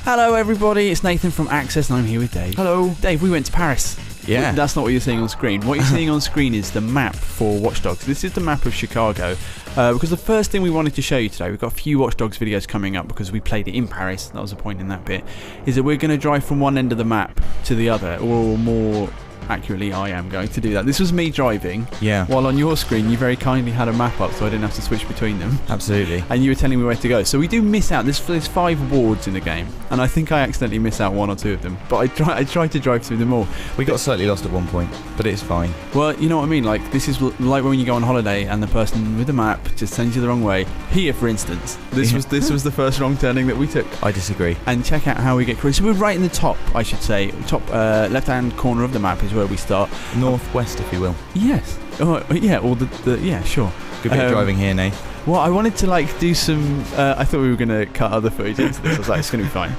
Hello everybody, it's Nathan from Access and I'm here with Dave. Hello. Dave, we went to Paris. Yeah. That's not what you're seeing on screen. What you're seeing on screen is the map for Watch Dogs. This is the map of Chicago. Because the first thing we wanted to show you today, we've got a few Watch Dogs videos coming up because we played it in Paris, that was the point in that bit, is that we're going to drive from one end of the map to the other, or more accurately, I am going to do that. This was me driving, while on your screen you very kindly had a map up so I didn't have to switch between them. Absolutely. And you were telling me where to go. So we do miss out. There's 5 wards in the game, and I think I accidentally miss out 1 or 2 of them. But I tried to drive through them all. We got slightly lost at one point, but it's fine. Well, you know what I mean? Like, this is like when you go on holiday and the person with the map just sends you the wrong way. Here, for instance, this was the first wrong turning that we took. I disagree. And check out how we get close. So we're right in the top, I should say. Top left-hand corner of the map is where we start. Northwest, if you will. Yes. Oh, yeah, or yeah, sure. Good bit of driving here, Nate. Well, I wanted to like do some. I thought we were going to cut other footage into this. I was like, it's going to be fine.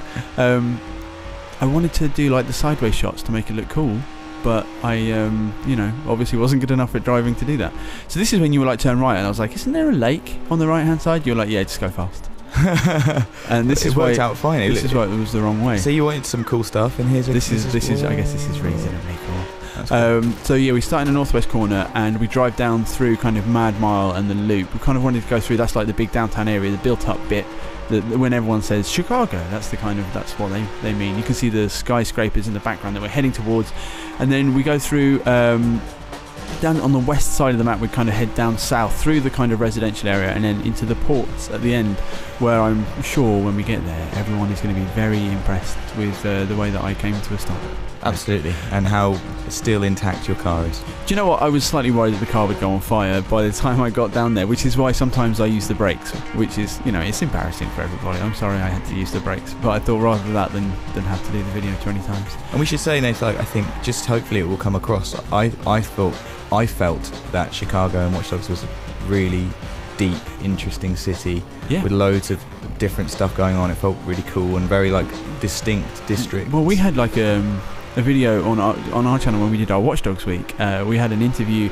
I wanted to do like the sideways shots to make it look cool, but I, obviously wasn't good enough at driving to do that. So this is when you were like turn right, and I was like, isn't there a lake on the right-hand side? You're like, yeah, just go fast. And this is worked out fine. This is why it was the wrong way. So you wanted some cool stuff, and here's this is I guess this is reasonably cool. So yeah, we start in the northwest corner and we drive down through kind of Mad Mile and the Loop. We kind of wanted to go through, that's like the big downtown area, the built up bit, when everyone says Chicago, that's what they mean. You can see the skyscrapers in the background that we're heading towards, and then we go through down on the west side of the map. We kind of head down south through the kind of residential area and then into the ports at the end, where I'm sure when we get there everyone is going to be very impressed with the way that I came to a stop. Absolutely, and how still intact your car is. Do you know what? I was slightly worried that the car would go on fire by the time I got down there, which is why sometimes I use the brakes, which is, it's embarrassing for everybody. I'm sorry I had to use the brakes, but I thought rather that than have to do the video 20 times. And we should say, Nathan, I think just hopefully it will come across. I felt that Chicago and Watch Dogs was a really deep, interesting city with loads of different stuff going on. It felt really cool and very like distinct districts. Well, we had like a video on our channel when we did our Watch Dogs week. We had an interview,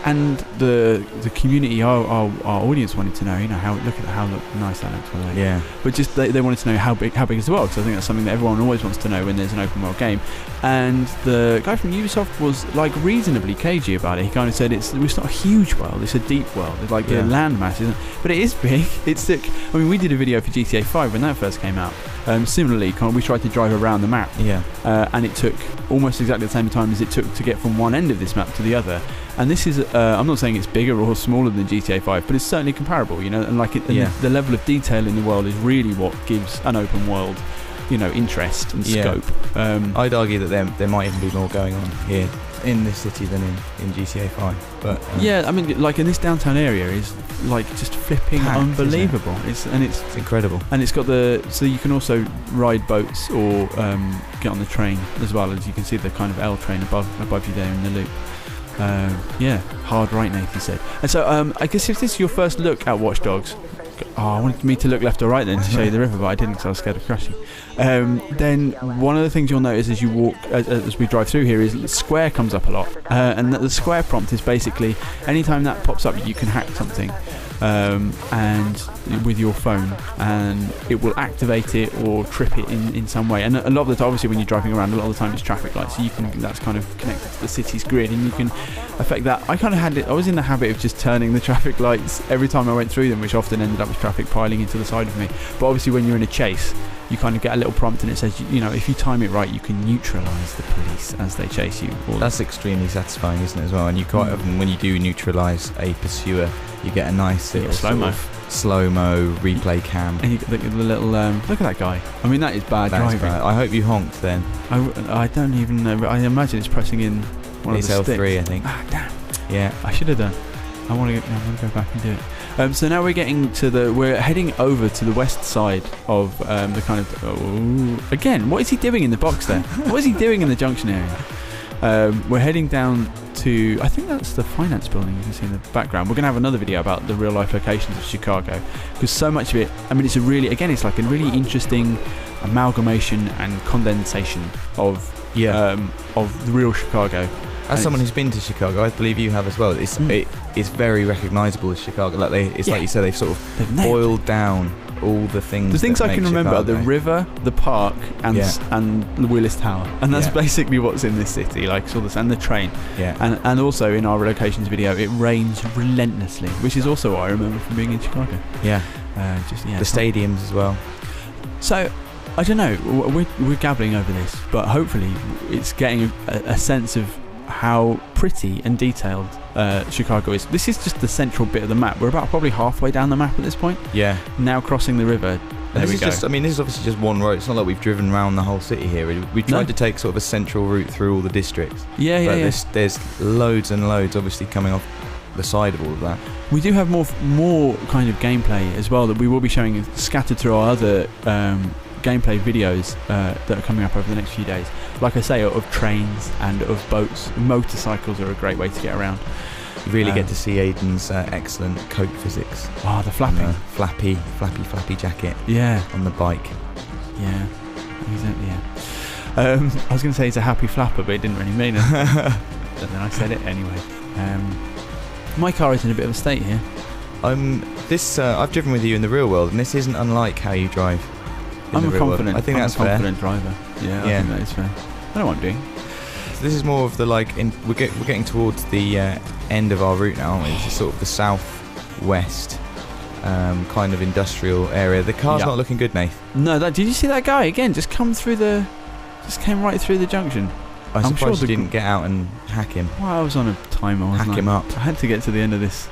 and the community, our audience wanted to know, look at how nice that looks. Like. Yeah. But just they wanted to know how big is the world, because I think that's something that everyone always wants to know when there's an open world game. And the guy from Ubisoft was like reasonably cagey about it. He kind of said it's not a huge world, it's a deep world. It's like the land mass, isn't it? But it is big. It's thick. I mean, we did a video for GTA 5 when that first came out. Similarly, we tried to drive around the map, and it took almost exactly the same time as it took to get from one end of this map to the other. And this is, I'm not saying it's bigger or smaller than GTA 5, but it's certainly comparable, and like the level of detail in the world is really what gives an open world, interest and scope. I'd argue that there might even be more going on here in this city than in GTA 5. But I mean, like in this downtown area is like just flipping packed, unbelievable. It's incredible. And it's got so you can also ride boats or get on the train as well, as you can see the kind of L train above you there in the loop. Hard right, Nathan said. And so I guess if this is your first look at Watch Dogs, I wanted me to look left or right then to show you the river, but I didn't because I was scared of crashing. Then one of the things you'll notice as you walk, as we drive through here, is the square comes up a lot, and the square prompt is basically anytime that pops up you can hack something, and with your phone, and it will activate it or trip it in some way. And a lot of the time, obviously when you're driving around, a lot of the time it's traffic lights, so that's kind of connected to the city's grid, and you can affect that. I was in the habit of just turning the traffic lights every time I went through them, which often ended up with traffic piling into the side of me. But obviously when you're in a chase, you kind of get a little prompt and it says, if you time it right, you can neutralise the police as they chase you. That's extremely satisfying, isn't it, as well? And you quite often, when you do neutralise a pursuer, you get a nice little slow-mo replay cam. And you get the little, look at that guy. I mean, that is bad driving. Bad. I hope you honked then. I don't even know, but I imagine it's pressing in one of the sticks. L3, I think. Ah, damn. Yeah. I should have done. I want to go back and do it. So now we're heading over to the west side of the kind of. Again, what is he doing in the box there? What is he doing in the junction area? We're heading down to, I think that's the finance building you can see in the background. We're going to have another video about the real life locations of Chicago, because so much of it, I mean, it's like a really interesting amalgamation and condensation of the real Chicago. As someone who's been to Chicago, I believe you have as well. It's very recognisable as Chicago. Like like you said, they've sort of boiled down all the things. The things I can remember are the river, the park, and the Willis Tower, and that's basically what's in this city. Like all this, and the train. Yeah. And also in our locations video, it rains relentlessly, which is also what I remember from being in Chicago. Yeah. The stadiums as well. So, I don't know. We're gabbling over this, but hopefully it's getting a sense of how pretty and detailed Chicago is. This is just the central bit of the map. We're about probably halfway down the map at this point. Yeah. Now crossing the river. There we go. This is obviously just one road. It's not like we've driven around the whole city here. We tried to take sort of a central route through all the districts. But there's loads and loads obviously coming off the side of all of that. We do have more kind of gameplay as well that we will be showing scattered through our other gameplay videos that are coming up over the next few days. Like I say, of trains and of boats. Motorcycles are a great way to get around. You really get to see Aiden's excellent coat physics. Oh, the flapping. Flappy jacket. Yeah. On the bike. Yeah. Exactly, yeah. I was going to say he's a happy flapper, but it didn't really mean it. But then I said it anyway. My car is in a bit of a state here. I've driven with you in the real world, and this isn't unlike how you drive. I'm a confident. I think that's fair. I'm a confident driver. Yeah, I think that is fair. I know what I'm doing. So this is more of the we're getting towards the end of our route now, aren't we? This is sort of the southwest kind of industrial area. The car's not looking good, Nath. No, did you see that guy again? Just came right through the junction. I'm surprised you didn't get out and hack him. Well, I was on a timer, wasn't I? Hack him up. I had to get to the end of this.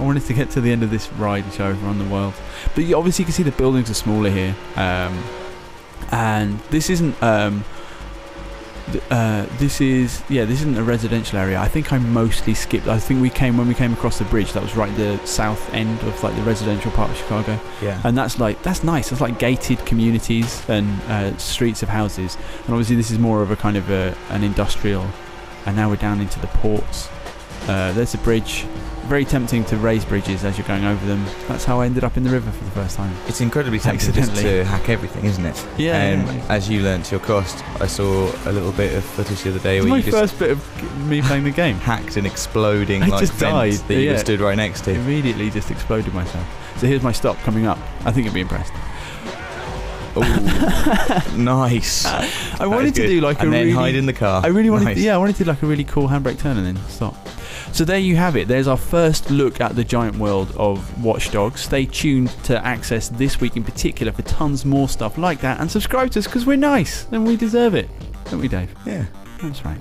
I wanted to get to the end of this ride and show everyone the world. But obviously you can see the buildings are smaller here. And this isn't this isn't a residential area. I think I mostly skipped. I think when we came across the bridge, that was right at the south end of like the residential part of Chicago. Yeah. And that's nice. It's like gated communities and streets of houses. And obviously this is more of a kind of an industrial. And now we're down into the ports. There's a bridge. Very tempting to raise bridges as you're going over them. That's how I ended up in the river for the first time. It's incredibly tempting just to hack everything, isn't it? Yeah. As you learnt to your cost, I saw a little bit of footage the other day where you just... my first bit of me playing the game. Hacked and exploding like just died. That you stood right next to. Immediately just exploded myself. So here's my stop coming up. I think you'll be impressed. Oh, nice. I wanted to do like and a then really... hide in the car. I really wanted I wanted to do like a really cool handbrake turn and then stop. So there you have it. There's our first look at the giant world of Watch Dogs. Stay tuned to access this week in particular for tons more stuff like that, and subscribe to us because we're nice and we deserve it, don't we, Dave? Yeah, that's right.